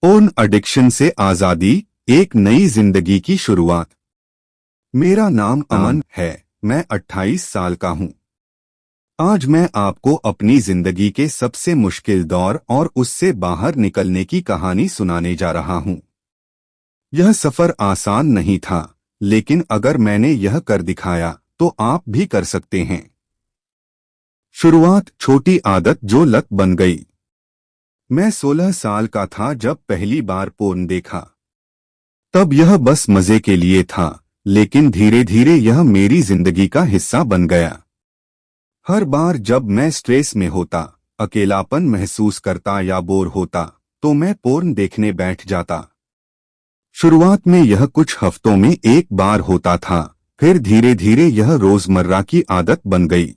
Porn addiction से आजादी, एक नई जिंदगी की शुरुआत। मेरा नाम अमन है। मैं 28 साल का हूँ। आज मैं आपको अपनी जिंदगी के सबसे मुश्किल दौर और उससे बाहर निकलने की कहानी सुनाने जा रहा हूँ। यह सफर आसान नहीं था, लेकिन अगर मैंने यह कर दिखाया तो आप भी कर सकते हैं। शुरुआत छोटी आदत जो लत बन गई। मैं 16 साल का था जब पहली बार पोर्न देखा। तब यह बस मजे के लिए था, लेकिन धीरे धीरे यह मेरी जिंदगी का हिस्सा बन गया। हर बार जब मैं स्ट्रेस में होता, अकेलापन महसूस करता या बोर होता, तो मैं पोर्न देखने बैठ जाता। शुरुआत में यह कुछ हफ्तों में एक बार होता था, फिर धीरे धीरे यह रोजमर्रा की आदत बन गई।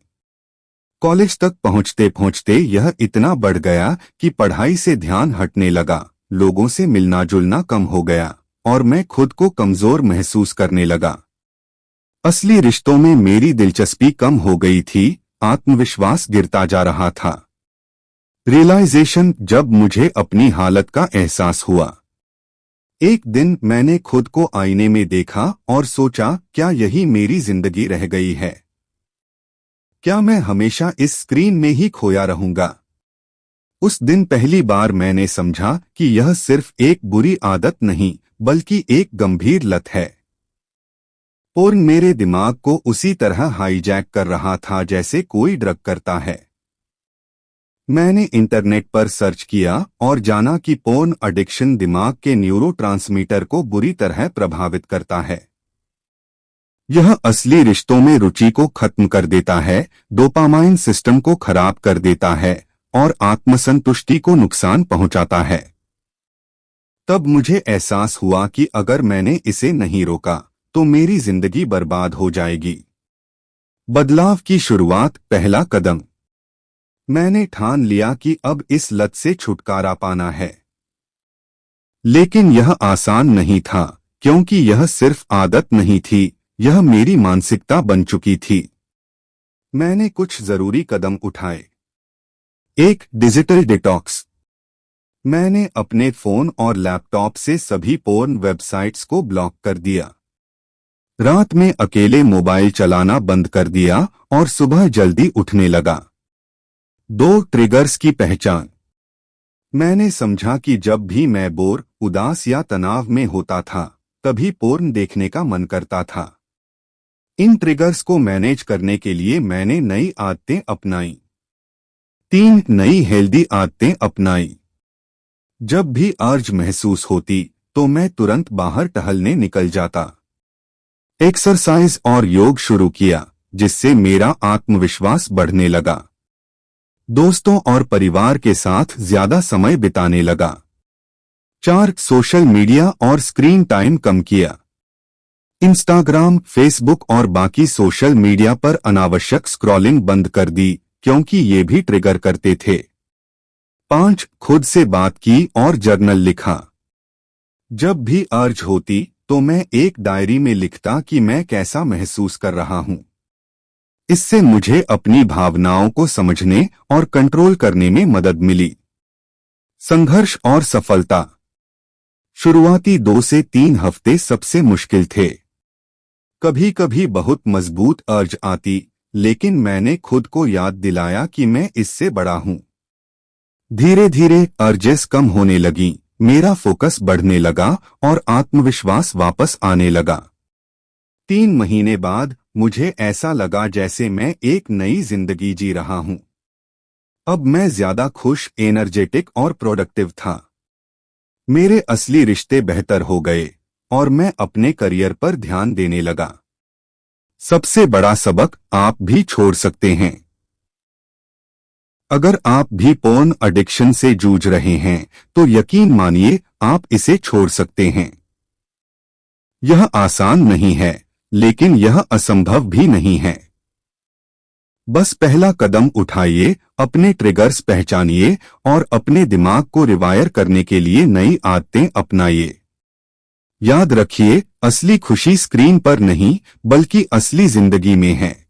कॉलेज तक पहुंचते पहुंचते यह इतना बढ़ गया कि पढ़ाई से ध्यान हटने लगा, लोगों से मिलना जुलना कम हो गया और मैं खुद को कमजोर महसूस करने लगा। असली रिश्तों में मेरी दिलचस्पी कम हो गई थी, आत्मविश्वास गिरता जा रहा था। रियलाइजेशन जब मुझे अपनी हालत का एहसास हुआ। एक दिन मैंने खुद को आईने में देखा और सोचा, क्या यही मेरी जिंदगी रह गई है? क्या मैं हमेशा इस स्क्रीन में ही खोया रहूंगा? उस दिन पहली बार मैंने समझा कि यह सिर्फ एक बुरी आदत नहीं, बल्कि एक गंभीर लत है। पोर्न मेरे दिमाग को उसी तरह हाईजैक कर रहा था जैसे कोई ड्रग करता है। मैंने इंटरनेट पर सर्च किया और जाना कि पोर्न एडिक्शन दिमाग के न्यूरोट्रांसमीटर को बुरी तरह प्रभावित करता है। यह असली रिश्तों में रुचि को खत्म कर देता है, डोपामाइन सिस्टम को खराब कर देता है और आत्मसंतुष्टि को नुकसान पहुंचाता है। तब मुझे एहसास हुआ कि अगर मैंने इसे नहीं रोका तो मेरी जिंदगी बर्बाद हो जाएगी। बदलाव की शुरुआत, पहला कदम। मैंने ठान लिया कि अब इस लत से छुटकारा पाना है। लेकिन यह आसान नहीं था, क्योंकि यह सिर्फ आदत नहीं थी, यह मेरी मानसिकता बन चुकी थी। मैंने कुछ जरूरी कदम उठाए। 1. Digital detox. मैंने अपने फोन और लैपटॉप से सभी पोर्न वेबसाइट्स को ब्लॉक कर दिया। रात में अकेले मोबाइल चलाना बंद कर दिया और सुबह जल्दी उठने लगा। 2. ट्रिगर्स की पहचान। मैंने समझा कि जब भी मैं बोर, उदास या तनाव में होता था, तभी पोर्न देखने का मन करता था। इन ट्रिगर्स को मैनेज करने के लिए मैंने नई आदतें अपनाई। 3. नई हेल्दी आदतें अपनाई। जब भी अर्ज महसूस होती तो मैं तुरंत बाहर टहलने निकल जाता। एक्सरसाइज और योग शुरू किया, जिससे मेरा आत्मविश्वास बढ़ने लगा। दोस्तों और परिवार के साथ ज्यादा समय बिताने लगा। 4. सोशल मीडिया और स्क्रीन टाइम कम किया। इंस्टाग्राम, फेसबुक और बाकी सोशल मीडिया पर अनावश्यक स्क्रॉलिंग बंद कर दी, क्योंकि ये भी ट्रिगर करते थे। 5. खुद से बात की और जर्नल लिखा। जब भी अर्ज होती तो मैं एक डायरी में लिखता कि मैं कैसा महसूस कर रहा हूं। इससे मुझे अपनी भावनाओं को समझने और कंट्रोल करने में मदद मिली। संघर्ष और सफलता। शुरुआती 2 से 3 हफ्ते सबसे मुश्किल थे। कभी कभी बहुत मजबूत अर्ज आती, लेकिन मैंने खुद को याद दिलाया कि मैं इससे बड़ा हूं। धीरे धीरे अर्जेस कम होने लगी, मेरा फोकस बढ़ने लगा और आत्मविश्वास वापस आने लगा। 3 महीने बाद मुझे ऐसा लगा जैसे मैं एक नई जिंदगी जी रहा हूं। अब मैं ज्यादा खुश, एनर्जेटिक और प्रोडक्टिव था। मेरे असली रिश्ते बेहतर हो गए और मैं अपने करियर पर ध्यान देने लगा। सबसे बड़ा सबक, आप भी छोड़ सकते हैं। अगर आप भी पोर्न एडिक्शन से जूझ रहे हैं तो यकीन मानिए, आप इसे छोड़ सकते हैं। यह आसान नहीं है, लेकिन यह असंभव भी नहीं है। बस पहला कदम उठाइए, अपने ट्रिगर्स पहचानिए और अपने दिमाग को रिवायर करने के लिए नई आदतें अपनाइए। याद रखिए, असली खुशी स्क्रीन पर नहीं, बल्कि असली जिंदगी में है।